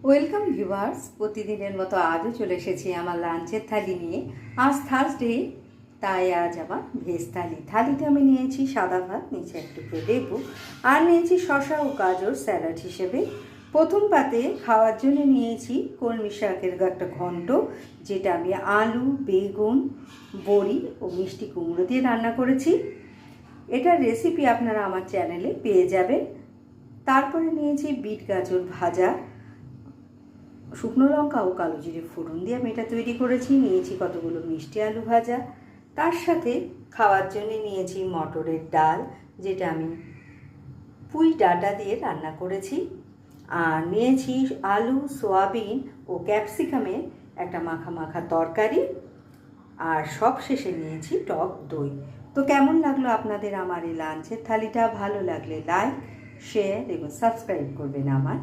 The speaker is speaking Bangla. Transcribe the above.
ওয়েলকাম ভিউয়ার্স, প্রতিদিনের মতো আজও চলে এসেছি আমার লাঞ্চের থালি নিয়ে। আজ থার্সডে, তাই আজ আমার ভেজ থালি। থালিতে আমি নিয়েছি সাদা ভাত, নিচে একটু লেবু, আর নিয়েছি শসা ও গাজর স্যালাড হিসেবে। প্রথম পাতে খাওয়ার জন্য নিয়েছি কলমি শাকের একটা ঘন্ট, যেটা আমি আলু, বেগুন, বড়ি ও মিষ্টি কুমড়ো দিয়ে রান্না করেছি। এটার রেসিপি আপনারা আমার চ্যানেলে পেয়ে যাবেন। তারপরে নিয়েছি বিট গাজর ভাজা, শুকনো লঙ্কা ও কালো জিরে ফোড়ন দিয়ে আমি এটা তৈরি করেছি। নিয়েছি কতগুলো মিষ্টি আলু ভাজা, তার সাথে খাওয়ার জন্য নিয়েছি মটরের ডাল, যেটা আমি পুঁই ডাঁটা দিয়ে রান্না করেছি। আর নিয়েছি আলু, সয়াবিন ও ক্যাপসিকামের একটা মাখা মাখা তরকারি। আর সব শেষে নিয়েছি টক দই। তো কেমন লাগলো আপনাদের আমার এই লাঞ্চের থালিটা? ভালো লাগলে লাইক, শেয়ার এবং সাবস্ক্রাইব করবেন আমার।